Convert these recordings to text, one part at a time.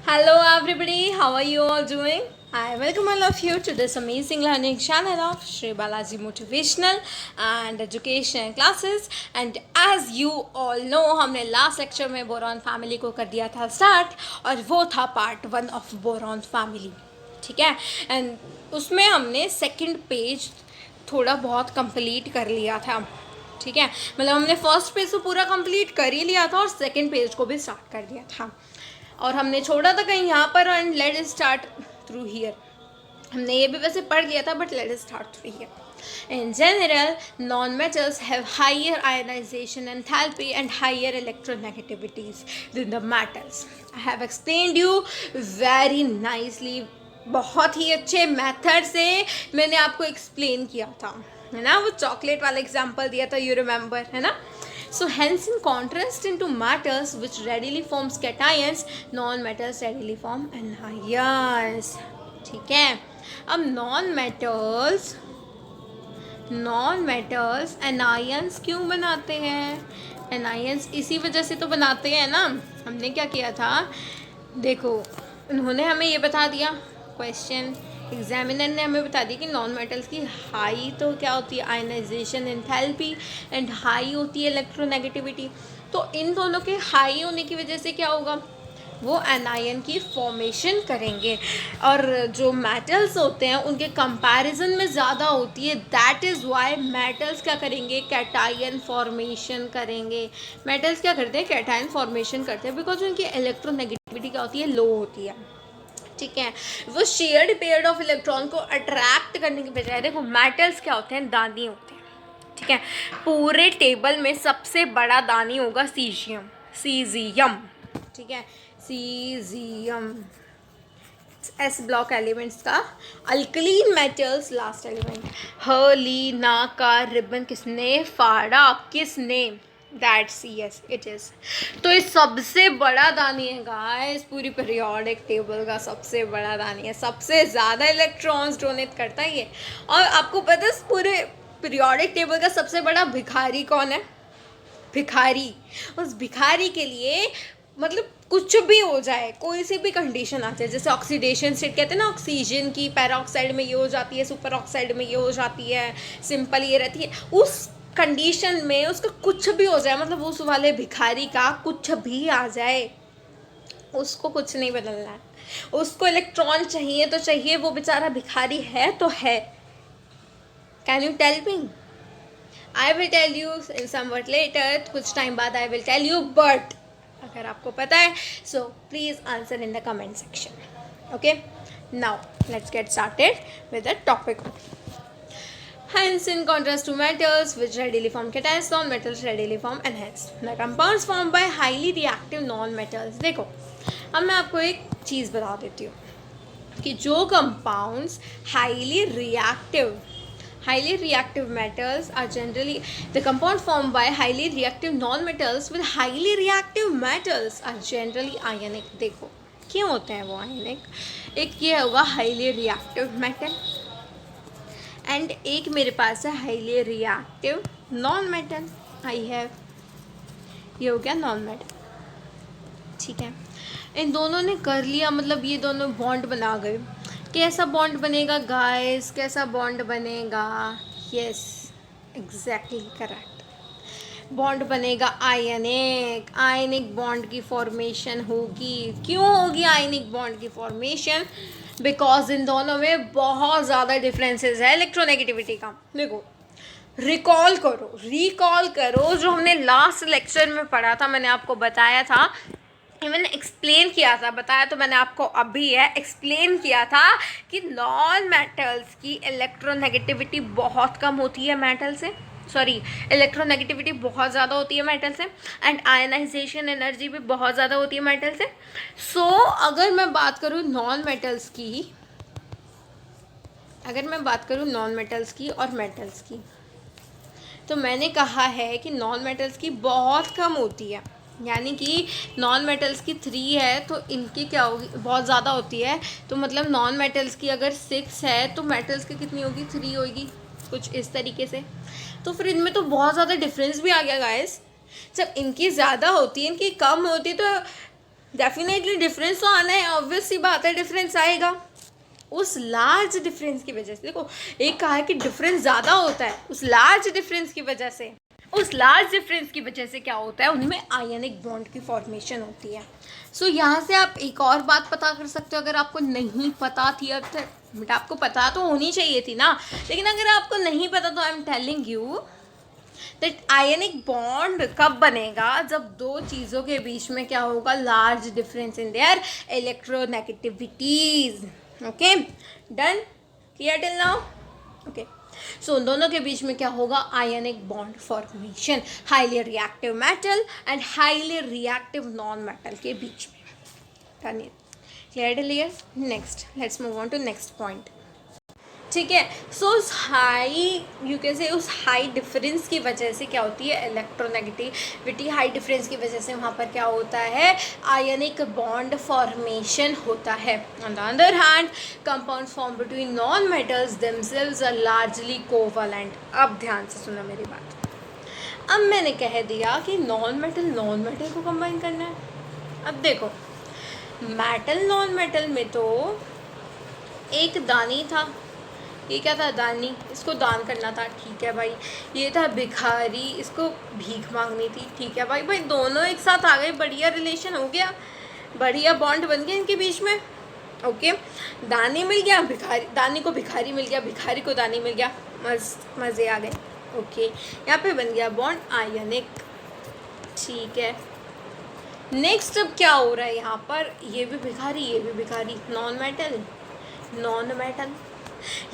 Hello everybody, how are you all doing? I welcome all of you to this amazing learning channel of Shri Balaji Motivational and Education Classes. And as you all know, हमने last lecture में boron family को कर दिया था start और वो था part 1 of boron family. ठीक है. एंड उसमें हमने सेकंड पेज थोड़ा बहुत कंप्लीट कर लिया था. ठीक है, मतलब हमने फर्स्ट पेज तो पूरा कंप्लीट कर ही लिया था और सेकंड पेज को भी स्टार्ट कर दिया था और हमने छोड़ा था कहीं यहाँ पर. And let it start through here. हमने ये भी वैसे पढ़ लिया था but let it start through here. In general, non-metals have higher ionization enthalpy and higher electronegativities than the metals. I have explained you very nicely. बहुत ही अच्छे method से मैंने आपको एक्सप्लेन किया था, है ना. वो चॉकलेट वाला एग्जाम्पल दिया था, यू रिमेंबर, है ना. So hence in contrast into metals which readily forms cations, non-metals readily form anions. ठीक है. अब non-metals anions क्यों बनाते हैं? anions इसी वजह से तो बनाते हैं ना. हमने क्या किया था, देखो उन्होंने हमें ये बता दिया, क्वेश्चन एग्जामिनर ने हमें बता दिया कि नॉन मेटल्स की हाई तो क्या होती है, आयनाइजेशन एंथैल्पी, एंड हाई होती है इलेक्ट्रोनेगेटिविटी. तो इन दोनों के हाई होने की वजह से क्या होगा, वो एनायन की फॉर्मेशन करेंगे. और जो मेटल्स होते हैं उनके कंपैरिजन में ज़्यादा होती है. दैट इज़ वाई मेटल्स क्या करेंगे, कैटायन फॉर्मेशन करेंगे. मेटल्स क्या करते हैं, कैटायन फॉर्मेशन करते हैं बिकॉज उनकी इलेक्ट्रोनेगेटिविटी क्या होती है, लो होती है. ठीक है. वो शेयर्ड पेयर ऑफ इलेक्ट्रॉन को अट्रैक्ट करने के बजाय, देखो मेटल्स क्या होते हैं, दानी होते हैं. ठीक है. पूरे टेबल में सबसे बड़ा दानी होगा सीजियम. ठीक है, सीजियम एस ब्लॉक एलिमेंट्स का अल्कलीन मेटल्स लास्ट एलिमेंट. हलीना का रिबन किसने फाड़ा, किसने, दैट्स यस इट इज़. तो ये सबसे बड़ा दानी है गाइस, पूरी पीरियोडिक टेबल का सबसे बड़ा दानी है. सबसे ज़्यादा इलेक्ट्रॉन्स डोनेट करता है ये. और आपको पता है पूरे पीरियोडिक टेबल का सबसे बड़ा भिखारी कौन है, भिखारी. उस भिखारी के लिए मतलब कुछ भी हो जाए, कोई सी भी कंडीशन आ जाए, जैसे ऑक्सीडेशन स्टेट कहते हैं ना, ऑक्सीजन की पैराऑक्साइड में ये हो जाती है, सुपर ऑक्साइड में ये हो जाती है, सिंपल ये रहती है. उस कंडीशन में उसका कुछ भी हो जाए, मतलब उस वाले भिखारी का कुछ भी आ जाए, उसको कुछ नहीं बदलना है. उसको इलेक्ट्रॉन चाहिए तो चाहिए, वो बेचारा भिखारी है तो है. Can you tell me? I will tell you in somewhat later, कुछ टाइम बाद I will tell you. But अगर आपको पता है so please answer in the comment section. Okay, now let's get started with the topic. Hence, in contrast to metals which readily form cations, non-metals readily form anhydrous. The compounds formed by highly reactive non-metals. देखो, अब मैं आपको एक चीज़ बता देती हूँ कि जो compounds highly reactive metals are generally, the compound formed by highly reactive non-metals with highly reactive metals are generally ionic. देखो क्यों होते हैं वो ionic. एक ये होगा highly reactive metal एंड एक मेरे पास है highly reactive non metal. I have, ये हो गया नॉन मेटल. ठीक है, इन दोनों ने कर लिया, मतलब ये दोनों बॉन्ड बना गए. कैसा बॉन्ड बनेगा गाइस, कैसा बॉन्ड बनेगा, यस एग्जैक्टली करेक्ट. बॉन्ड बनेगा आयनिक. आयनिक बॉन्ड की फॉर्मेशन होगी. क्यों होगी आयनिक बॉन्ड की फॉर्मेशन? बिकॉज इन दोनों में बहुत ज़्यादा डिफरेंसेस है इलेक्ट्रोनेगेटिविटी का. देखो रिकॉल करो जो हमने लास्ट लेक्चर में पढ़ा था. मैंने आपको बताया था, मैंने एक्सप्लेन किया था, बताया तो मैंने आपको अभी है, एक्सप्लेन किया था कि नॉन मेटल्स की इलेक्ट्रोनेगेटिविटी बहुत कम होती है मेटल से, सॉरी इलेक्ट्रोनेगेटिविटी बहुत ज़्यादा होती है मेटल से, एंड आयनाइजेशन एनर्जी भी बहुत ज़्यादा होती है मेटल से. सो अगर मैं बात करूँ नॉन मेटल्स की और मेटल्स की, तो मैंने कहा है कि नॉन मेटल्स की बहुत कम होती है. यानी कि नॉन मेटल्स की 3 है तो इनकी क्या होगी, बहुत ज़्यादा होती है. तो मतलब नॉन मेटल्स की अगर 6 है तो मेटल्स की कितनी होगी, 3 होगी, कुछ इस तरीके से. तो फिर इनमें तो बहुत ज़्यादा डिफरेंस भी आ गया गाइस. जब इनकी ज़्यादा होती है, इनकी कम होती है, तो डेफिनेटली डिफरेंस तो आना है, ऑब्वियस सी बात है, डिफरेंस आएगा। उस लार्ज डिफरेंस की वजह से, देखो एक कहा है कि डिफरेंस ज़्यादा होता है, उस लार्ज डिफरेंस की वजह से, उस लार्ज डिफरेंस की वजह से क्या होता है, उनमें आयनिक बॉन्ड की फॉर्मेशन होती है। सो यहाँ से आप एक और बात पता कर सकते हो, अगर आपको नहीं पता थी अब तक, बट आपको पता तो होनी चाहिए थी ना, लेकिन अगर आपको नहीं पता तो I am telling you that ionic bond कब बनेगा, जब दो चीज़ों के बीच में क्या होगा, large difference in their electronegativities. Okay, done, clear till now? Okay, so उन दोनों के बीच में क्या होगा, ionic bond formation, highly reactive metal and highly reactive non metal के बीच में। Done, clear till here? Next, let's move on to next point. ठीक है, सो उस हाई, यू कैन से उस हाई डिफरेंस की वजह से क्या होती है, इलेक्ट्रोनेगेटिविटी, हाई डिफरेंस की वजह से वहाँ पर क्या होता है, आयनिक बॉन्ड फॉर्मेशन होता है। On the other hand, compound form between non metals themselves are largely covalent. अब ध्यान से सुनो मेरी बात। अब मैंने कह दिया कि नॉन मेटल को कंबाइन करना है। अब देखो, मेटल नॉन मेटल में तो एक दानी था, ये क्या था, दानी, इसको दान करना था, ठीक है भाई। ये था भिखारी, इसको भीख मांगनी थी, ठीक है भाई। भाई दोनों एक साथ आ गए, बढ़िया रिलेशन हो गया, बढ़िया बॉन्ड बन गया इनके बीच में। ओके, दानी मिल गया, भिखारी, दानी को भिखारी मिल गया, भिखारी को दानी मिल गया, मज़े आ गए। ओके, यहाँ पे बन गया बॉन्ड आयनिक, ठीक है। नेक्स्ट अब क्या हो रहा है यहाँ पर, ये भी भिखारी, ये भी भिखारी, नॉन मेटल,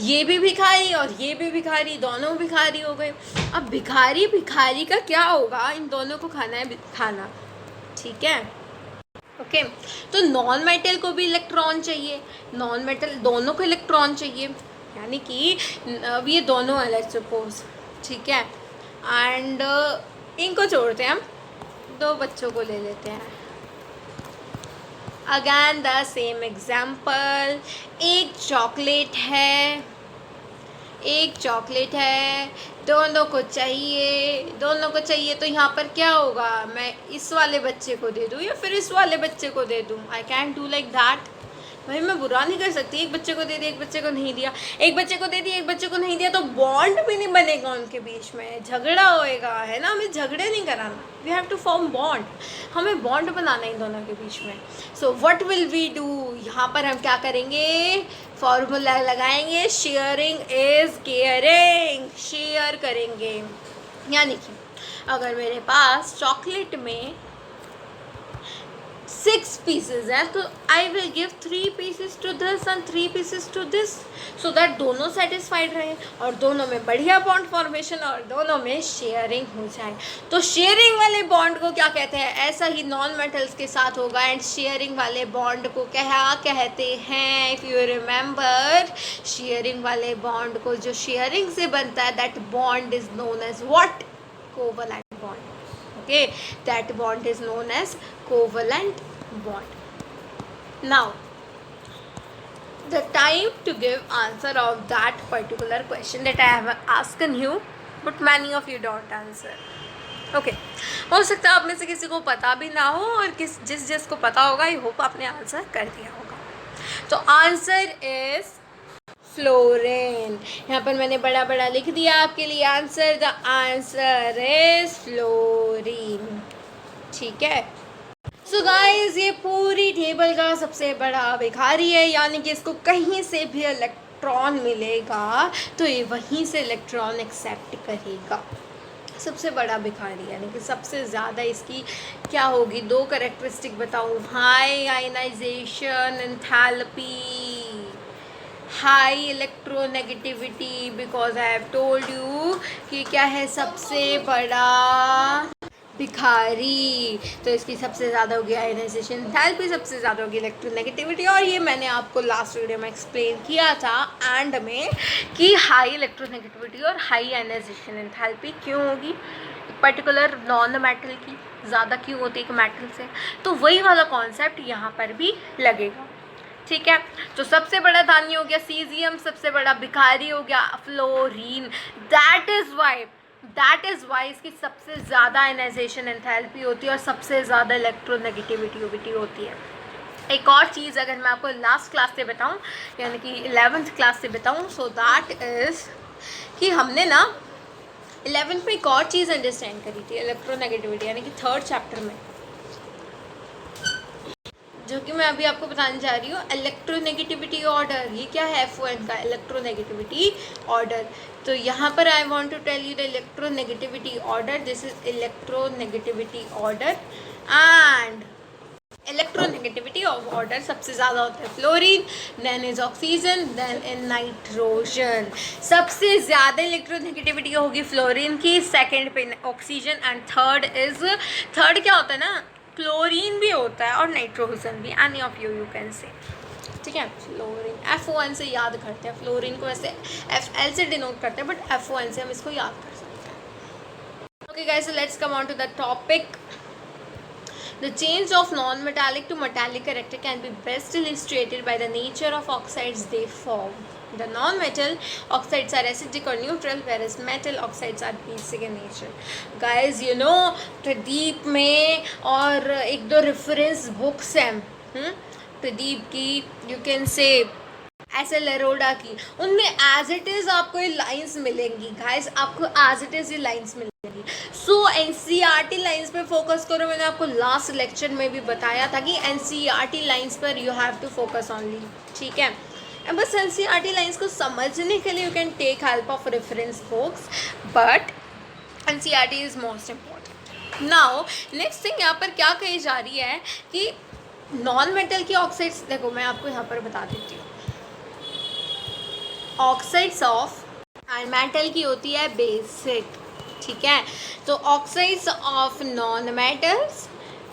ये भी भिखारी और ये भी भिखारी, दोनों भिखारी हो गए। अब भिखारी का क्या होगा, इन दोनों को खाना है खाना, ठीक है। ओके, तो नॉन मेटल को भी इलेक्ट्रॉन चाहिए, नॉन मेटल दोनों को इलेक्ट्रॉन चाहिए, यानी कि अब ये दोनों है, लेट्स सपोज, ठीक है। एंड इनको छोड़ते हैं हम, दो बच्चों को ले लेते हैं। अगैन द सेम एग्जाम्पल, एक चॉकलेट है, दोनों को चाहिए, तो यहाँ पर क्या होगा, मैं इस वाले बच्चे को दे दूँ या फिर इस वाले बच्चे को दे दूँ, I can do like that. भाई मैं बुरा नहीं कर सकती, एक बच्चे को दे दिया, एक बच्चे को नहीं दिया, एक बच्चे को दे दिया, एक बच्चे को नहीं दिया, तो बॉन्ड भी नहीं बनेगा उनके बीच में, झगड़ा होएगा, है ना। हमें झगड़े नहीं कराना, we have to form bond, हमें बॉन्ड बनाना है इन दोनों के बीच में। So what will we do, यहाँ पर हम क्या करेंगे, फॉर्मूला लगाएंगे, शेयरिंग इज केयरिंग, शेयर करेंगे। यानी कि अगर मेरे पास चॉकलेट में 6 pieces है, तो I will give 3 pieces to this and 3 pieces to this, so that दोनों सेटिस्फाइड रहे और दोनों में बढ़िया बॉन्ड फॉर्मेशन और दोनों में शेयरिंग हो जाए। तो शेयरिंग वाले बॉन्ड को क्या कहते हैं, ऐसा ही नॉन मेटल्स के साथ होगा। एंड शेयरिंग वाले बॉन्ड को क्या कहते हैं, इफ़ यू रिमेंबर, शेयरिंग वाले बॉन्ड को जो शेयरिंग से बनता है, that bond is known as what, covalent bond. Okay, that bond is known as covalent bond. Now, the time to give answer of that particular question that I have asked you, but many of you don't answer. Okay, हो सकता है आप में से किसी को पता भी ना हो और जिसको पता होगा, आई होप आपने आंसर कर दिया होगा। तो आंसर इज फ्लोरीन। यहाँ पर मैंने बड़ा बड़ा लिख दिया आपके लिए answer, the answer is fluorine, ठीक है। सो गाइस, ये पूरी टेबल का सबसे बड़ा भिखारी है, यानी कि इसको कहीं से भी इलेक्ट्रॉन मिलेगा तो ये वहीं से इलेक्ट्रॉन एक्सेप्ट करेगा। सबसे बड़ा भिखारी, यानी कि सबसे ज़्यादा इसकी क्या होगी, 2 कैरेक्टरिस्टिक बताऊँ, high ionization enthalpy, high electronegativity, because I have told you कि क्या है सबसे बड़ा भिखारी, तो इसकी सबसे ज़्यादा होगी आयनाइजेशन एंथैल्पी, सबसे ज़्यादा होगी इलेक्ट्रोनेगेटिविटी। और ये मैंने आपको लास्ट वीडियो में एक्सप्लेन किया था एंड में कि हाई इलेक्ट्रोनेगेटिविटी और हाई आयनाइजेशन एंथैल्पी क्यों होगी पर्टिकुलर नॉन मेटल की, ज़्यादा क्यों होती है एक मेटल से, तो वही वाला कॉन्सेप्ट यहाँ पर भी लगेगा, ठीक है। तो सबसे बड़ा धान्य हो गया सीजियम, सबसे बड़ा भिखारी हो गया fluorine, that is Y that is Y इसकी सबसे ज़्यादा आयनाइजेशन एंथैल्पी होती है और सबसे ज़्यादा इलेक्ट्रोनेगेटिविटी होती है। एक और चीज़ अगर मैं आपको लास्ट क्लास से बताऊं, यानी कि 11th क्लास से बताऊं, सो दैट इज़ कि हमने ना 11th में एक और चीज़ अंडरस्टैंड करी थी, इलेक्ट्रोनेगेटिविटी, यानी कि 3rd चैप्टर में, जो कि मैं अभी आपको बताने जा रही हूँ। इलेक्ट्रोनेगेटिविटी ऑर्डर, ये क्या है FON का इलेक्ट्रोनेगेटिविटी ऑर्डर। तो यहाँ पर I want to tell you the electronegativity order, this is electronegativity order. And electronegativity of order सबसे ज़्यादा होता है fluorine, then is oxygen, then in nitrogen. सबसे ज़्यादा इलेक्ट्रोनेगेटिविटी होगी फ्लोरीन की, सेकंड पे ऑक्सीजन, एंड थर्ड क्या होता है ना, क्लोरीन भी होता है और नाइट्रोजन भी, एनी ऑफ यू कैन से। ठीक है, फ्लोरीन FON से याद करते हैं, फ्लोरीन को वैसे FL से डिनोट करते हैं, बट FON से हम इसको याद कर सकते हैं। Okay guys, let's come on to the topic. The change of non-metallic to metallic character can be best illustrated by the nature of oxides they form. The non-metal oxides are acidic or neutral, whereas metal oxides are basic in nature. Guys, you know, Pradeep में और एक दो reference books हैं, प्रदीप की, you can say SL Arora की, उनमें as it is आपको ये लाइन्स मिलेंगी। गाइस, आपको एज इट इज़ ये लाइन्स मिलेंगी। सो NCERT लाइन्स पे फोकस करो। मैंने आपको लास्ट लेक्चर में भी बताया था कि NCERT लाइन्स पर you have to focus only. ठीक है, बस NCERT लाइन्स को समझने के लिए you can take help of reference books, but NCERT is most important. Now next thing यहाँ पर क्या कही जा रही है कि नॉन मेटल की ऑक्साइड्स, देखो मैं आपको यहाँ पर बता देती हूँ। ऑक्साइड्स ऑफ एंड मेटल की होती है बेसिक। ठीक है, तो oxides of non metals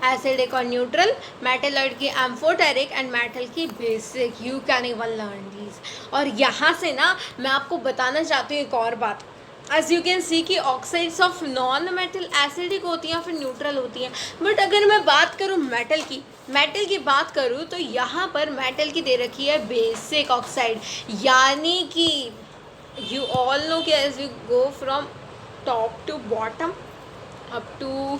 acidic और न्यूट्रल, मेटल की एम्फोटेरिक, एंड मेटल की basic. You can even learn these. और यहाँ से ना मैं आपको बताना चाहती हूँ एक और बात। एज यू कैन सी कि oxides of non metal acidic होती हैं, फिर न्यूट्रल होती हैं, बट अगर मैं बात करूँ मेटल की बात करूँ तो यहाँ पर मेटल की दे रखी है बेसिक ऑक्साइड, यानी कि यू ऑल नो कि as you go from top to bottom up to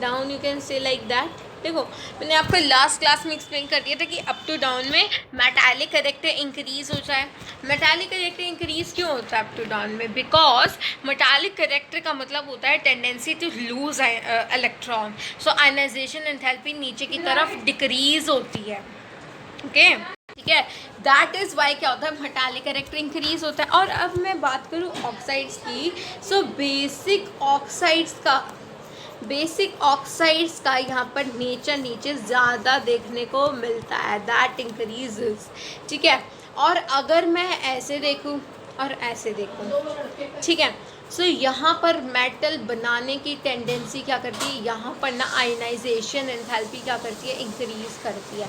down, you can say like that. देखो मैंने आपको लास्ट क्लास में एक्सप्लेन कर दिया था कि अप टू डाउन में मेटालिक करेक्टर इंक्रीज हो जाए। मेटालिक करेक्टर इंक्रीज क्यों होता है अप टू डाउन में? बिकॉज मेटालिक करेक्टर का मतलब होता है tendency to lose electron, so ionization enthalpy नीचे की तरफ डिक्रीज होती है। ओके, ठीक है, दैट इज़ वाई क्या होता है, मेटालिक करेक्टर इंक्रीज होता है। और अब मैं बात करूँ ऑक्साइड्स की, सो बेसिक ऑक्साइड्स का यहाँ पर नेचर नीचे ज़्यादा देखने को मिलता है, दैट इंक्रीजेस। ठीक है, और अगर मैं ऐसे देखूँ और ऐसे देखूँ, ठीक है, सो यहाँ पर मेटल बनाने की टेंडेंसी क्या करती है, यहाँ पर ना आयनाइजेशन एंथैल्पी क्या करती है, इंक्रीज़ करती है।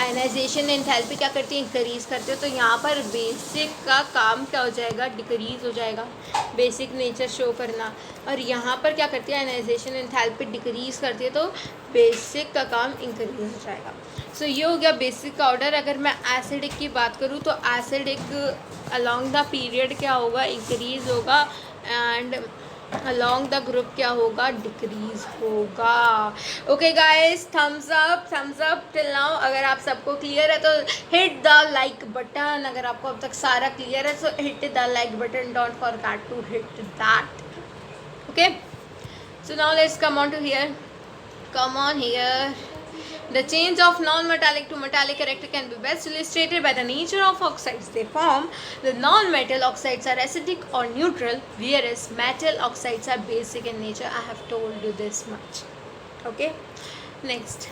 आयनाइजेशन एंथैल्पी क्या करती है, इंक्रीज़ करती है। तो यहाँ पर बेसिक का काम क्या हो जाएगा, डिक्रीज़ हो जाएगा, बेसिक नेचर शो करना। और यहाँ पर क्या करती है, आयनाइजेशन एंथैल्पी डिक्रीज़ करती है, तो बेसिक का काम इंक्रीज़ हो जाएगा। सो ये हो गया बेसिक का ऑर्डर। अगर मैं एसिडिक की बात करूँ तो एसिडिक अलॉन्ग द पीरियड क्या होगा, इंक्रीज़ होगा, एंड अलॉन्ग द ग्रुप क्या होगा, डिक्रीज होगा। Okay guys, thumbs up till now. अगर आप सबको क्लियर है तो हिट द लाइक बटन। अगर आपको अब तक सारा क्लियर है तो hit the like button, don't forget to hit that. Okay, so now let's come on here. The change of non-metallic to metallic character can be best illustrated by the nature of oxides they form. The non-metal oxides are acidic or neutral, whereas metal oxides are basic in nature. I have told you this much. Okay, next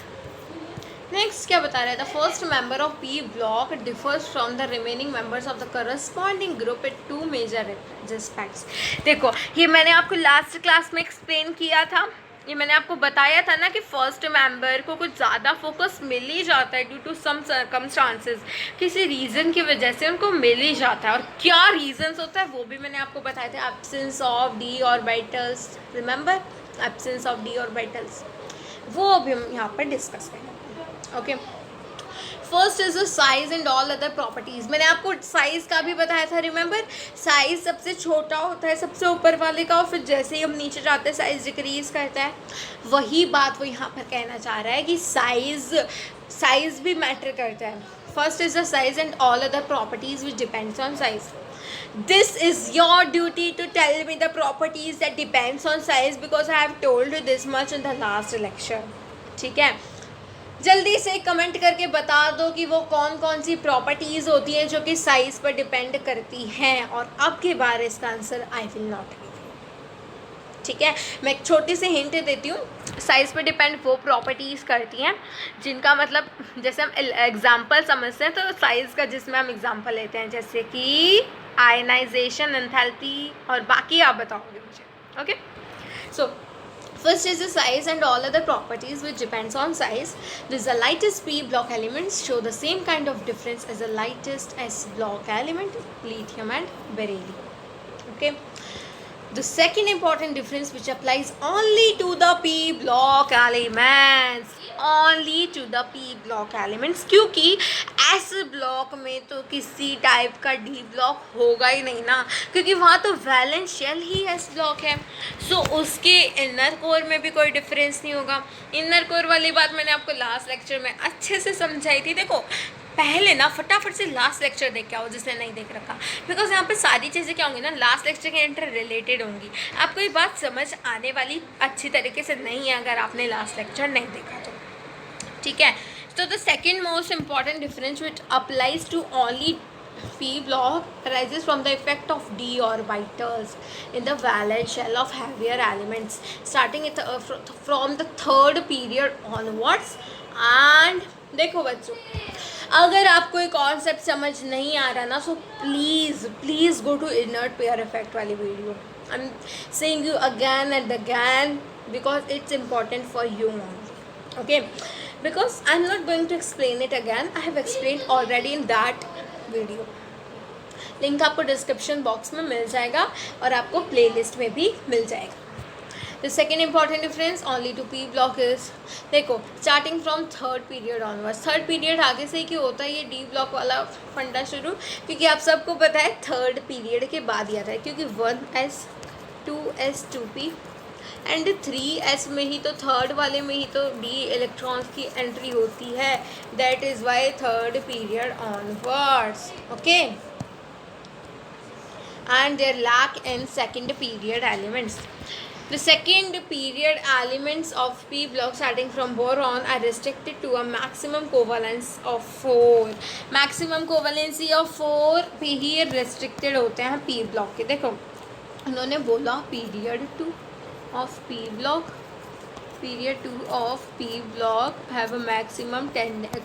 क्या बता रहा है, the first member of P block differs from the remaining members of the corresponding group in two major respects. देखो ये मैंने आपको last class में explain किया था, ये मैंने आपको बताया था ना कि फर्स्ट मेंबर को कुछ ज़्यादा फोकस मिल ही जाता है ड्यू टू सम सर्कमस्टांसेस, किसी रीज़न की वजह से उनको मिल ही जाता है। और क्या रीजंस होता है वो भी मैंने आपको बताया था, absence of D orbitals, remember absence of D orbitals, वो अभी हम यहाँ पर डिस्कस करेंगे। Okay, first is the size and all other properties. मैंने आपको साइज का भी बताया था, रिमेंबर? साइज सबसे छोटा होता है सबसे ऊपर वाले का, और फिर जैसे ही हम नीचे जाते हैं साइज डिक्रीज करता है। वही बात वो यहाँ पर कहना चाह रहा है कि साइज भी मैटर करता है। First is the size and all other properties which depends on size. This is your duty to tell me the properties that depends on size because I have told you this much in the last lecture. ठीक है, जल्दी से comment करके बता दो कि वो कौन कौन सी प्रॉपर्टीज़ होती हैं जो कि साइज़ पर डिपेंड करती हैं, और अब के बार इसका answer I will not give you. ठीक है, मैं एक छोटी सी हिंट देती हूँ। साइज़ पर डिपेंड वो प्रॉपर्टीज़ करती हैं जिनका मतलब, जैसे हम एग्जाम्पल समझते हैं तो साइज़ का जिसमें हम एग्जाम्पल लेते हैं, जैसे कि आयनाइजेशन, एंथैल्पी, और बाकी आप बताओगे मुझे। Okay, so first is the size and all other properties which depends on size. The lightest p block elements show the same kind of difference as the lightest s block element, lithium and beryllium. Okay, the second important difference which applies only to the p block elements, only to the p block elements, क्योंकि s block में तो किसी type का d block होगा ही नहीं ना, क्योंकि वहाँ तो वैलेंस शेल ही s ब्लॉक है। सो उसके इनर कोर में भी कोई डिफरेंस नहीं होगा। इनर कोर वाली बात मैंने आपको लास्ट लेक्चर में अच्छे से समझाई थी। देखो पहले ना फटाफट से लास्ट लेक्चर देख के आओ जिसने नहीं देख रखा, बिकॉज यहाँ पे सारी चीज़ें क्या होंगी ना लास्ट लेक्चर के इंटर रिलेटेड होंगी। आपको ये बात समझ आने वाली अच्छी तरीके से नहीं है अगर आपने लास्ट लेक्चर नहीं देखा तो। ठीक है, so the second most important difference which applies to only p block arises from the effect of d orbitals in the valence shell of heavier elements starting from the third period onwards. and देखो बच्चों, अगर आपको एक concept समझ नहीं आ रहा ना, so please go to inert pair effect वाली video. I am saying you again and again because it's important for you only. Okay, because I'm not going to explain it again. I have explained already in that video. Link आपको description box में मिल जाएगा और आपको playlist में भी मिल जाएगा। The second important difference only to P block is, देखो starting from third period onwards, third period आगे से ही क्यों होता है ये D ब्लॉक वाला फंडा शुरू, क्योंकि आप सबको पता है थर्ड पीरियड के बाद ही आता है, क्योंकि 1s 2s 2p and 3s में ही तो थर्ड वाले में ही तो d इलेक्ट्रॉन्स की एंट्री होती है। That is why third period onwards. Okay, and there lack in second period elements. The second period elements of p block starting from boron are restricted to a maximum covalence of 4. Maximum covalency of 4 पे ही restricted होते हैं p block के। देखो उन्होंने बोला period 2 of p block, period 2 of p block have a maximum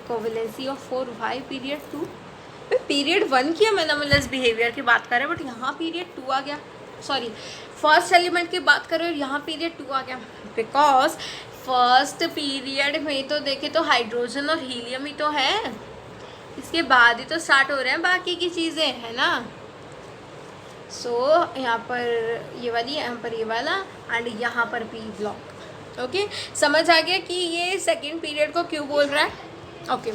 covalency of 4. Why period 2? Period 1 की हम anomalous behaviour की बात कर रहे हैं, बट यहाँ पीरियड 2 आ गया। सॉरी, फर्स्ट एलिमेंट की बात करो और यहाँ पीरियड 2 आ गया, बिकॉज फर्स्ट पीरियड में तो देखे तो हाइड्रोजन और हीलियम ही तो है, इसके बाद ही तो स्टार्ट हो रहे हैं बाकी की चीज़ें, है ना। सो यहाँ पर ये वाली, यहाँ पर ये वाला, एंड यहाँ पर पी ब्लॉक। ओके, समझ आ गया कि ये सेकेंड पीरियड को क्यों बोल रहा है। ओके,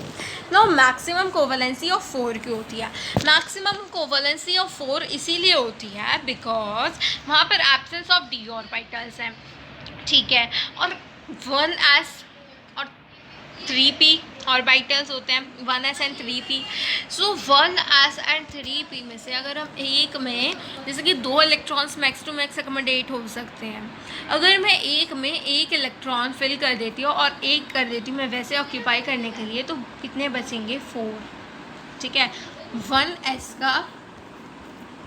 नो मैक्सिमम कोवलेंसी ऑफ 4 क्यों होती है? मैक्सिमम कोवलेंसी ऑफ 4 इसीलिए होती है बिकॉज वहाँ पर एब्सेंस ऑफ डी ऑर्बिटल्स हैं, ठीक है, और 1s और 3p ऑर्बिटल्स होते हैं, 1s and 3p। So 1s and 3p में से अगर हम एक में, जैसे कि 2 electrons max to max accommodate हो सकते हैं, अगर मैं एक में एक इलेक्ट्रॉन फिल कर देती हूँ और एक कर देती हूँ मैं वैसे ऑक्यूपाई करने के लिए, तो कितने बचेंगे? 4, ठीक है, 1s का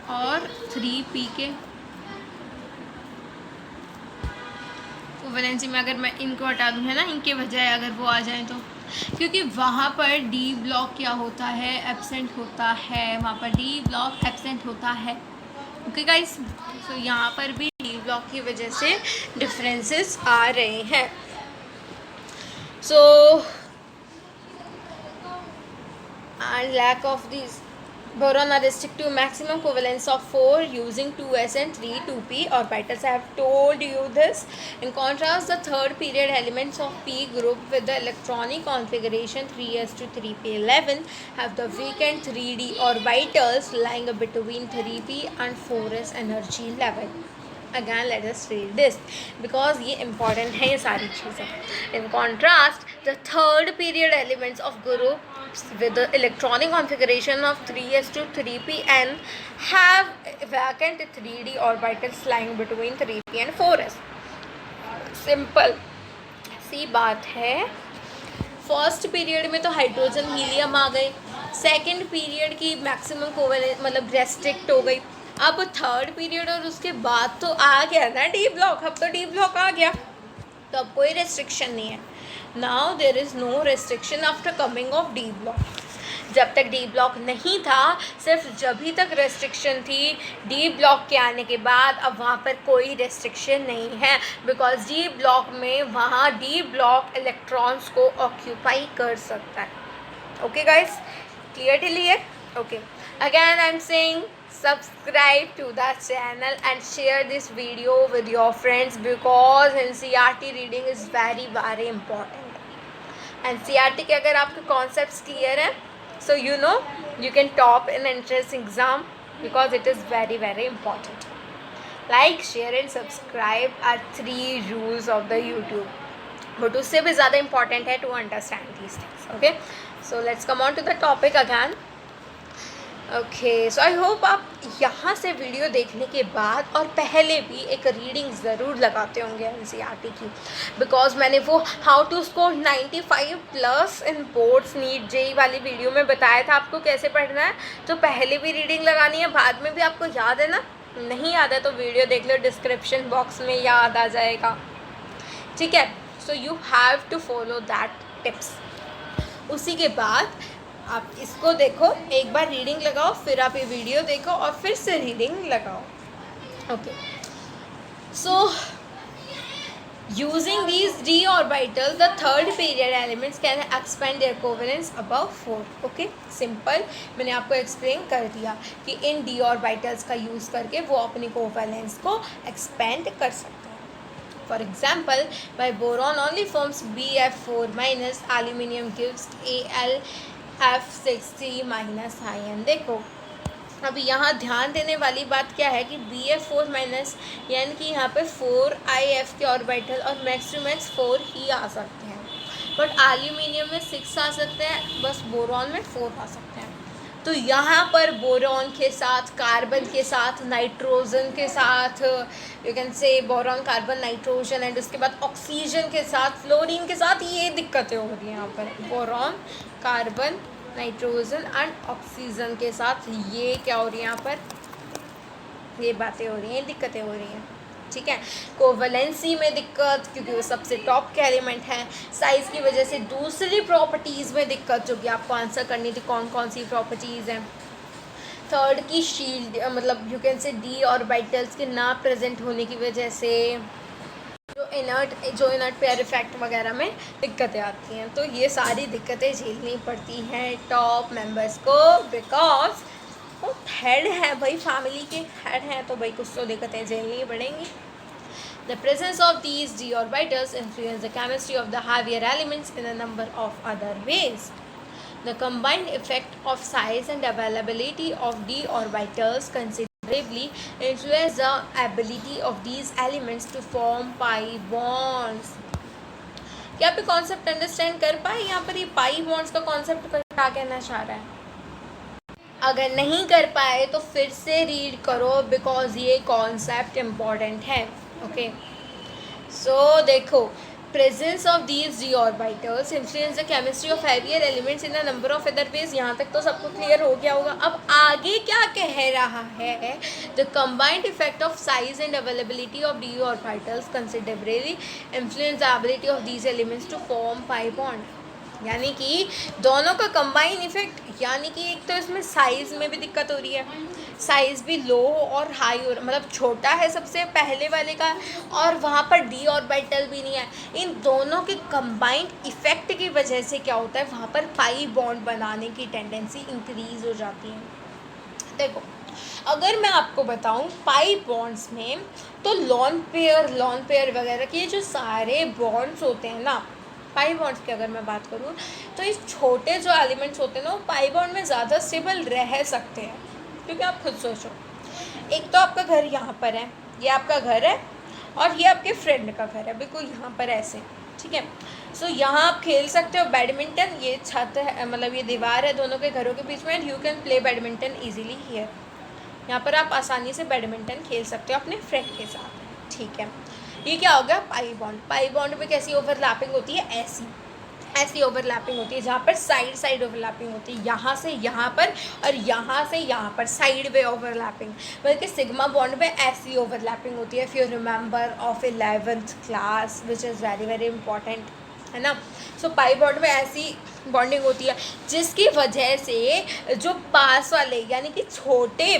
और 3p के वैलेंसी में अगर मैं इनको हटा दूँ, है ना, इनके बजाय अगर वो आ जाएं तो, क्योंकि वहाँ पर डी ब्लॉक क्या होता है? एब्सेंट होता है, वहाँ पर डी ब्लॉक एब्सेंट होता है। ओके गाइस, तो यहाँ पर भी डी ब्लॉक की वजह से डिफरेंसेस आ रहे हैं। So and lack of this Boron are restricted to maximum covalence of 4 using 2s and 3 2p orbitals. I have told you this. In contrast, the third period elements of p group with the electronic configuration 3s to 3p11 have the vacant 3d orbitals lying between 3p and 4s energy level. Again let us read this because ये important है ये सारी चीज़ें. In contrast, the third period elements of groups with the electronic configuration of 3s to 3pn have vacant 3d orbitals lying between 3p and 4s. Simple सी बात है. First period में तो हाइड्रोजन हीलियम आ गए, सेकंड पीरियड की maximum कोवेलेंस मतलब restrict हो गई. अब थर्ड पीरियड और उसके बाद तो आ गया ना डी ब्लॉक. अब तो डी ब्लॉक आ गया तो अब कोई रेस्ट्रिक्शन नहीं है. Now there is no restriction after coming of D block. जब तक डी ब्लॉक नहीं था, सिर्फ जब ही तक रेस्ट्रिक्शन थी. डी ब्लॉक के आने के बाद अब वहाँ पर कोई रेस्ट्रिक्शन नहीं है बिकॉज डी ब्लॉक में वहाँ डी ब्लॉक इलेक्ट्रॉन्स को ऑक्यूपाई कर सकता है. Okay guys, clear till here? Okay, again I am saying subscribe to the channel and share this video with your friends because NCERT reading is very very important. NCERT के अगर आपके concepts clear हैं so you know you can top in entrance exam because it is very very important. Like, share and subscribe are 3 rules of the YouTube but उससे भी ज़्यादा important है to understand these things. Okay, so let's come on to the topic again. Okay, so I hope आप यहाँ से video देखने के बाद और पहले भी एक रीडिंग ज़रूर लगाते होंगे एनसीईआरटी की बिकॉज मैंने वो how to score 95+ in boards NEET JEE वाली वीडियो में बताया था आपको कैसे पढ़ना है. तो पहले भी रीडिंग लगानी है, बाद में भी आपको याद है ना. नहीं याद है तो वीडियो देख लो, डिस्क्रिप्शन बॉक्स में याद आ जाएगा. ठीक है, so you have to follow that tips. उसी के बाद आप इसको देखो, एक बार रीडिंग लगाओ, फिर आप ये वीडियो देखो और फिर से रीडिंग लगाओ. Okay, so using these d orbital the third period elements can expand their covalence above 4. Okay, simple, मैंने आपको एक्सप्लेन कर दिया कि इन d ऑर्बिटल्स का यूज़ करके वो अपनी कोवेलेंस को एक्सपेंड कर सकते हैं. For example, by boron only forms Bf4 minus, aluminium gives F6 ion. देखो अब यहाँ ध्यान देने वाली बात क्या है कि Bf4 माइनस यानी कि यहाँ पे 4IF के ऑर्बिटल और मैक्स टू मैक्स 4 ही आ सकते हैं बट एल्यूमिनियम में 6 आ सकते हैं, बस बोरॉन में 4 आ सकते हैं. तो यहाँ पर बोरॉन के साथ, कार्बन के साथ, नाइट्रोजन के साथ, यू कैन से बोरॉन कार्बन नाइट्रोजन एंड उसके बाद ऑक्सीजन के साथ, फ्लोरीन के साथ, ये दिक्कतें हो रही हैं यहाँ पर. Boron carbon nitrogen and oxygen के साथ ये क्या हो रही है यहाँ पर, ये बातें हो रही हैं, दिक्कतें हो रही हैं. ठीक है, कोवलेंसी में दिक्कत क्योंकि वो सबसे टॉप के एलिमेंट हैं. साइज़ की वजह से दूसरी प्रॉपर्टीज़ में दिक्कत जो कि आपको आंसर करनी थी कौन कौन सी प्रॉपर्टीज़ हैं. थर्ड की शील्ड मतलब यू कैन से d ऑर्बिटल्स के ना प्रेजेंट होने की वजह से जो इनर्ट पेयर इफेक्ट वगैरह में दिक्कतें आती हैं. तो ये सारी दिक्कतें झेलनी पड़ती हैं टॉप मेंबर्स को बिकॉज वो हेड है भाई, फैमिली के हेड हैं तो भाई कुछ तो दिक्कतें झेलनी पड़ेंगी. The presence of these d orbitals influence the chemistry of the heavier elements in a number of other ways. The combined effect of size and availability of d orbitals considerably influence the ability of these elements to form pi bonds. क्या आप concept understand कर पाए? यहाँ पर ये pi bonds का concept क्या कहना चाह रहा है? अगर नहीं कर पाए तो फिर से रीड करो बिकॉज ये कॉन्सेप्ट इम्पॉर्टेंट है. ओके, सो देखो, presence of these d orbitals influence the chemistry of heavier elements in a number of other ways. यहाँ तक तो सबको क्लियर हो गया होगा. अब आगे क्या कह रहा है? The combined effect of size and availability of d orbitals considerably influence the ability of these elements to form pi bond. यानी कि दोनों का कंबाइन इफेक्ट, यानी कि एक तो इसमें साइज़ में भी दिक्कत हो रही है, साइज़ भी लो और हाई हो रहा, मतलब छोटा है सबसे पहले वाले का और वहाँ पर d ऑर्बिटल भी नहीं है. इन दोनों के कंबाइंड इफेक्ट की वजह से क्या होता है, वहाँ पर पाई बॉन्ड बनाने की टेंडेंसी इंक्रीज़ हो जाती है. देखो, अगर मैं आपको बताऊं पाई बॉन्ड्स में, तो लॉन पेयर वगैरह के जो सारे बॉन्ड्स होते हैं ना, पाई बॉन्ड्स की अगर मैं बात करूं, तो ये छोटे जो एलिमेंट्स होते हैं ना, वो पाई बॉन्ड में ज़्यादा स्टेबल रह सकते हैं। क्योंकि आप खुद सोचो, एक तो आपका घर यहाँ पर है, ये आपका घर है, और ये आपके फ्रेंड का घर है, बिल्कुल यहाँ पर ऐसे, ठीक है। सो यहाँ आप खेल सकते हो बैडमिंटन, ये छत है, मतलब ये दीवार है दोनों के घरों के बीच में, and you can play badminton easily here. यहाँ पर आप आसानी से बैडमिंटन खेल सकते हो अपने फ्रेंड के साथ, ठीक है। ये क्या हो गया पाई बॉन्ड। पाई बॉन्ड में कैसी ओवरलैपिंग होती है, ऐसी ओवरलैपिंग होती है, जहाँ पर साइड ओवरलैपिंग होती है, यहाँ से यहाँ पर और यहाँ से यहाँ पर साइड वे ओवरलैपिंग। बल्कि सिग्मा बॉन्ड में ऐसी ओवरलैपिंग होती है, if you remember of 11th class, which is very very important, है ना। सो पाई बॉन्ड में ऐसी बॉन्डिंग होती है, जिसकी वजह से जो पास वाले यानी कि छोटे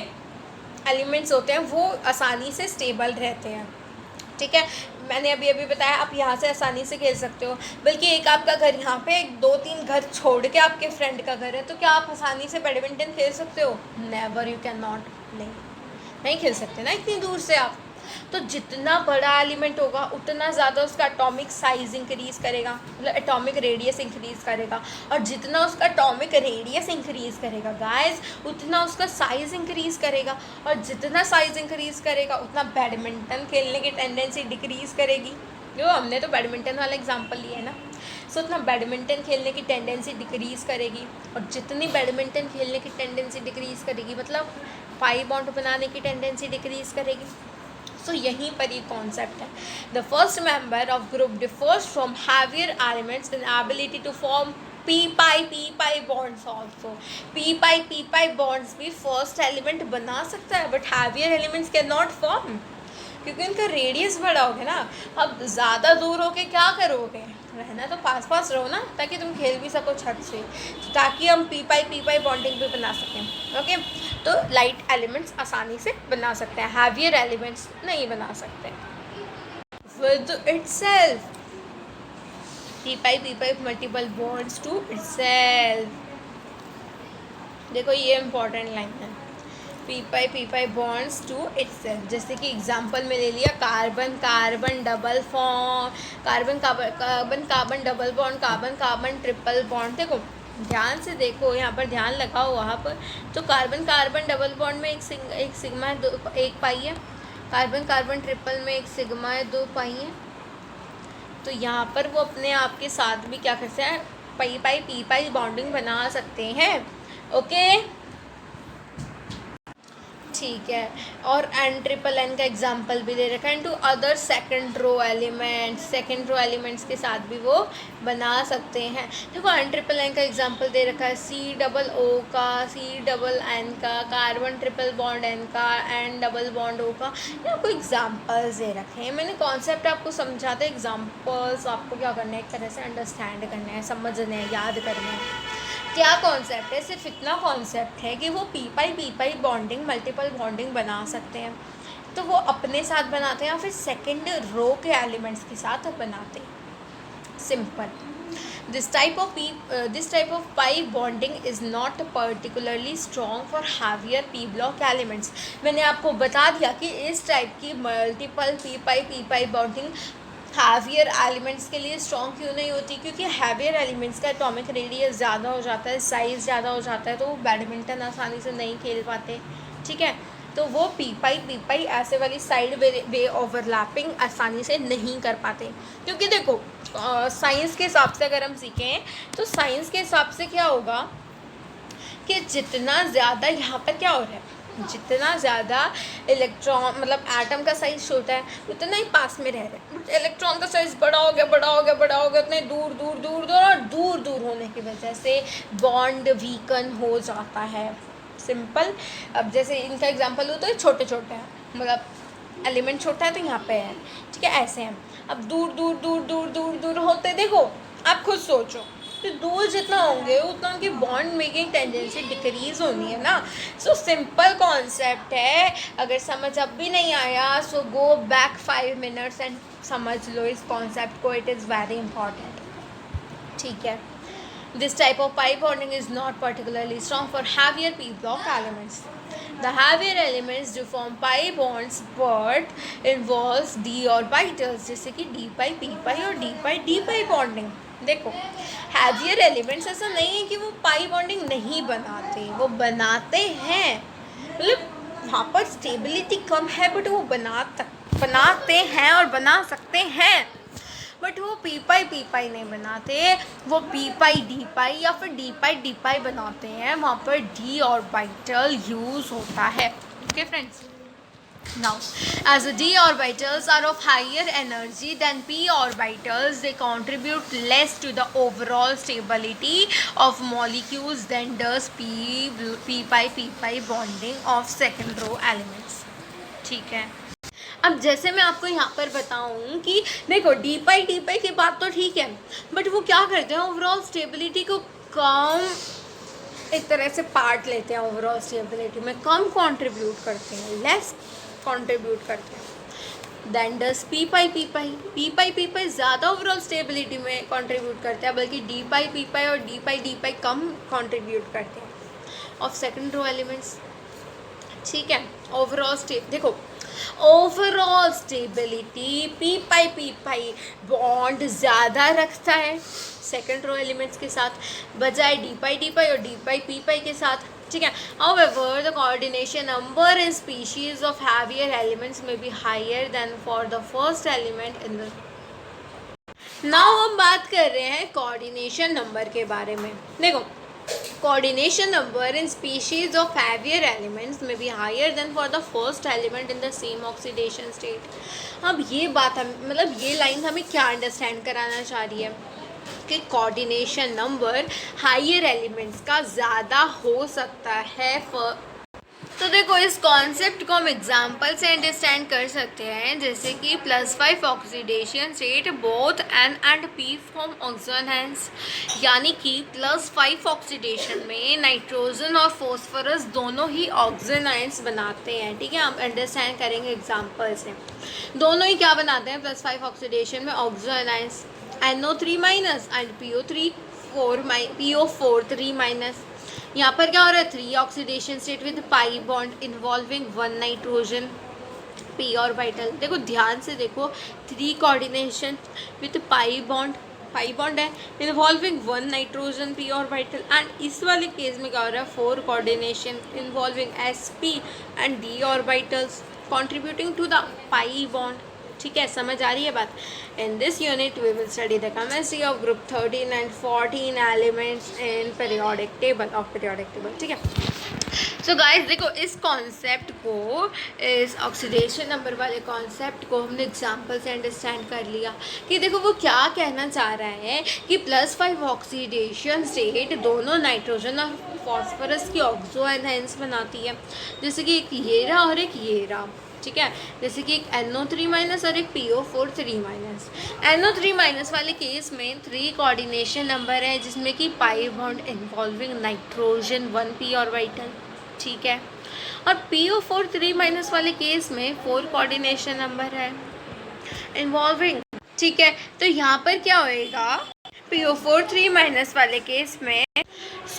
एलिमेंट्स होते हैं वो आसानी से स्टेबल रहते हैं, ठीक है। मैंने अभी बताया आप यहाँ से आसानी से खेल सकते हो। बल्कि एक आपका घर यहाँ पे, एक 2-3 घर छोड़ के आपके फ्रेंड का घर है, तो क्या आप आसानी से बैडमिंटन खेल सकते हो? Never, you can not. नहीं खेल सकते ना इतनी दूर से आप। तो जितना बड़ा एलिमेंट होगा उतना ज़्यादा उसका एटॉमिक साइज इंक्रीज़ करेगा, मतलब एटॉमिक रेडियस इंक्रीज़ करेगा, और जितना उसका एटॉमिक रेडियस इंक्रीज़ करेगा गाइस, उतना उसका साइज़ इंक्रीज़ करेगा, और जितना साइज़ इंक्रीज़ करेगा उतना बैडमिंटन खेलने की टेंडेंसी डिक्रीज़ करेगी। जो हमने तो बैडमिंटन वाला एग्जाम्पल लिया है ना, सो उतना बैडमिंटन खेलने की टेंडेंसी डिक्रीज़ करेगी, और जितनी बैडमिंटन खेलने की टेंडेंसी डिक्रीज़ करेगी, मतलब पाई बॉन्ड बनाने की टेंडेंसी डिक्रीज़ करेगी। सो यहीं पर ये कॉन्सेप्ट है। The first member of group differs from heavier elements in ability to form p pi bonds also. P pi bonds भी फर्स्ट एलिमेंट बना सकता है, but heavier elements can not form, क्योंकि उनका रेडियस बड़ा होगा ना। अब ज़्यादा दूर होके क्या करोगे, रहना तो पास रहो ना, ताकि तुम खेल भी सको छत से, ताकि हम पी पाई बॉन्डिंग भी बना सकें। ओके, तो लाइट एलिमेंट्स आसानी से बना सकते हैं, हैवियर एलिमेंट्स नहीं बना सकते। With itself, p pi multiple bonds to itself. देखो ये इंपॉर्टेंट लाइन है, p pi bonds to itself. जैसे कि एग्जांपल में ले लिया carbon double form, carbon double bond, carbon triple bond. देखो ध्यान से देखो, यहाँ पर ध्यान लगाओ वहाँ पर। तो कार्बन डबल बॉन्ड में एक सिग्मा है, 1 पाई है। कार्बन ट्रिपल में एक सिग्मा है, 2 पाई है। तो यहाँ पर वो अपने आप के साथ भी क्या करते हैं, पी पाई बॉन्डिंग बना सकते हैं। ओके, ठीक है। और एन ट्रिपल एन का एग्जाम्पल भी दे रखा है, to other second row elements के साथ भी वो बना सकते हैं। देखो एन ट्रिपल एन का एग्जाम्पल दे रखा है, सी डबल ओ का, सी डबल एन का, कार्बन ट्रिपल बॉन्ड एन का, एन डबल बॉन्ड ओ का। ये आपको एग्जाम्पल्स दे रखे हैं। मैंने कॉन्सेप्ट आपको समझा था, एग्जाम्पल्स आपको क्या करना है, एक तरह से अंडरस्टैंड करना है, समझना है, याद करना है। क्या कॉन्सेप्ट है, सिर्फ इतना कॉन्सेप्ट है कि वो P pi bonding, multiple bonding बना सकते हैं। तो वो अपने साथ बनाते हैं या फिर सेकंड रो के एलिमेंट्स के साथ बनाते हैं, simple. This type of pi bonding is not particularly strong for heavier P block elements. मैंने आपको बता दिया कि इस टाइप की multiple P pi bonding heavier elements के लिए स्ट्रॉन्ग क्यों नहीं होती, क्योंकि हैवियर एलिमेंट्स का एटॉमिक रेडियस ज़्यादा हो जाता है, साइज़ ज़्यादा हो जाता है, तो वो बैडमिंटन आसानी से नहीं खेल पाते, ठीक है। तो वो पी पाई ऐसे वाली साइड वे ओवरलैपिंग आसानी से नहीं कर पाते। क्योंकि देखो साइंस के हिसाब से अगर हम सीखें, तो साइंस के हिसाब से क्या होगा कि जितना ज़्यादा यहाँ पर क्या हो रहा है, जितना ज़्यादा इलेक्ट्रॉन, मतलब एटम का साइज़ छोटा है, उतना ही पास में रह रहे हैं। बट इलेक्ट्रॉन का साइज़ बड़ा हो गया, उतने दूर होने की वजह से बॉन्ड वीकन हो जाता है, सिंपल। अब जैसे इनका एग्जांपल हो तो ये छोटे हैं, मतलब एलिमेंट छोटा है तो यहाँ पे है, ठीक है, ऐसे हैं। अब दूर होते देखो, आप खुद सोचो, तो दूर जितना होंगे उतना उनकी बॉन्ड मेकिंग टेंडेंसी डिक्रीज़ होनी है ना। सो सिंपल कॉन्सेप्ट है। अगर समझ अब भी नहीं आया, सो गो बैक 5 मिनट्स एंड समझ लो इस कॉन्सेप्ट को, इट इज़ वेरी इंपॉर्टेंट, ठीक है। This type of pi bonding is not particularly strong for heavier p block elements. The heavier elements do form pi bonds but involves d orbitals, जैसे कि d pi p pi और d pi bonding. देखो heavier elements ऐसा नहीं है कि वो pi bonding नहीं बनाते, वो बनाते हैं, मतलब वहाँ पर स्टेबिलिटी कम है बट वो बनाते हैं और बना सकते हैं, बट वो पी पाई नहीं बनाते, वो पी पाई डी पाई या फिर डी पाई बनाते हैं, वहाँ पर डी ऑर्बिटल यूज होता है. Okay friends, now as the d orbitals are of higher energy than p orbitals, they contribute less to the overall stability of molecules than does p pi bonding of second row elements. ठीक है, अब जैसे मैं आपको यहाँ पर बताऊँ कि देखो डी पाई की बात तो ठीक है, बट वो क्या करते हैं, ओवरऑल स्टेबिलिटी को कम एक तरह से पार्ट लेते हैं, ओवरऑल स्टेबिलिटी में कम कंट्रीब्यूट करते हैं, लेस कंट्रीब्यूट करते हैं देन डस पी पाई ज़्यादा ओवरऑल स्टेबिलिटी में कंट्रीब्यूट करते हैं, बल्कि डी पाई और डी पाई कम कंट्रीब्यूट करते हैं ऑफ सेकंड रो एलिमेंट्स. ठीक है, देखो overall stability P pi bond ज़्यादा रखता है सेकंड रो एलिमेंट्स के साथ बजाय डी पाई और डी पी पाई के साथ. ठीक है, however the coordination number in species of heavier elements may be higher than for the first element in the. now हम बात कर रहे हैं कोऑर्डिनेशन नंबर के बारे में. देखो coordination number in species of heavier elements may be higher than for the first element in the same oxidation state. अब ये बात हम मतलब ये लाइन हमें क्या अंडरस्टैंड कराना चाह रही है कि कोऑर्डिनेशन नंबर हायर एलिमेंट्स का ज़्यादा हो सकता है. तो देखो इस कॉन्सेप्ट को हम एग्जांपल से अंडरस्टैंड कर सकते हैं, जैसे कि +5 oxidation state both N and P form oxygens, यानी कि +5 ऑक्सीडेशन में नाइट्रोजन और फॉस्फोरस दोनों ही ऑक्सीजन आयंस बनाते हैं. ठीक है, हम अंडरस्टैंड करेंगे एग्जांपल से. दोनों ही क्या बनाते हैं +5 ऑक्सीडेशन में oxygen ions, NO3 minus and PO4 3 minus. यहाँ पर क्या हो रहा है 3 oxidation state with pi bond involving 1 nitrogen p orbital. देखो ध्यान से देखो 3 कोऑर्डिनेशन विद पाई बॉन्ड है involving 1 nitrogen p orbital, and इस वाले केस में क्या हो रहा है 4 coordination involving sp and d orbitals contributing to the pi bond. ठीक है, समझ आ रही है बात. In this unit we will study the chemistry of group 13 and 14 elements in periodic table. ठीक है, सो गाइस देखो इस कॉन्सेप्ट को, इस ऑक्सीडेशन नंबर वाले कॉन्सेप्ट को हमने एग्जांपल से अंडरस्टैंड कर लिया कि देखो वो क्या कहना चाह रहा है कि +5 ऑक्सीडेशन स्टेट दोनों नाइट्रोजन और फॉस्फोरस की ऑक्सो एनहांस बनाती है, जैसे कि एक ये रहा और एक ये रहा. ठीक है, जैसे कि एक NO3 माइनस और एक PO4 3 माइनस. NO3 माइनस वाले केस में 3 कोऑर्डिनेशन नंबर है, जिसमें कि पाई bond involving nitrogen 1 p orbital. ठीक है, और PO4 3 माइनस वाले केस में 4 कोऑर्डिनेशन नंबर है इन्वॉल्विंग. ठीक है, तो यहाँ पर क्या होएगा PO4 3 माइनस वाले केस में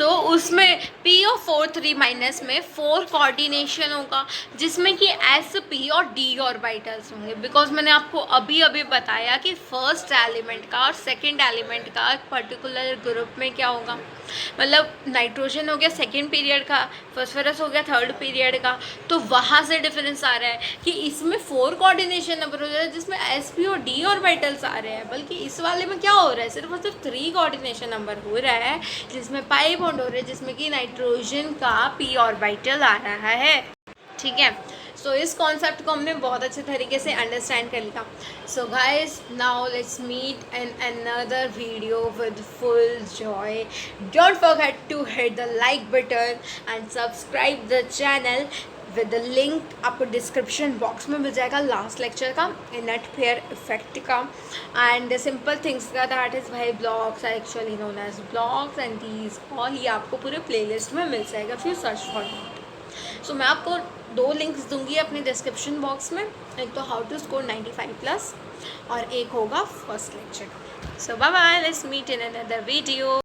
उसमें PO4 3 माइनस में 4 कोऑर्डिनेशन होगा, जिसमें कि SP और D ऑर्बिटल्स होंगे. बिकॉज मैंने आपको अभी बताया कि फर्स्ट एलिमेंट का और सेकंड एलिमेंट का पर्टिकुलर ग्रुप में क्या होगा, मतलब नाइट्रोजन हो गया सेकंड पीरियड का, फॉस्फोरस हो गया थर्ड पीरियड का. तो वहाँ से डिफरेंस आ रहा है कि इसमें 4 कोऑर्डिनेशन नंबर हो जा रहा है जिसमें SP और D ऑर्बिटल्स आ रहे हैं, बल्कि इस वाले में क्या हो रहा है सिर्फ और सिर्फ 3 कोऑर्डिनेशन नंबर हो रहा है, जिसमें पाई बॉन्ड हो रहा है, जिसमें कि नाइट्रोजन का p ऑर्बिटल आ रहा है. ठीक है, सो इस कॉन्सेप्ट को हमने बहुत अच्छे तरीके से अंडरस्टैंड कर लिया. So guys now let's meet in another video with full joy. Don't forget to hit the like button and subscribe the channel with the link आपको डिस्क्रिप्शन बॉक्स में मिल जाएगा लास्ट लेक्चर का, नेट फेयर इफेक्ट का and simple things का, that is why blocks are actually known as blocks and these all. ये आपको पूरे प्लेलिस्ट में मिल जाएगा फिर सर्च फॉर इट. सो मैं आपको 2 लिंक्स दूंगी अपने डिस्क्रिप्शन बॉक्स में, एक तो हाउ टू स्कोर 95+ और एक होगा first lecture. So bye bye, let's meet in another video.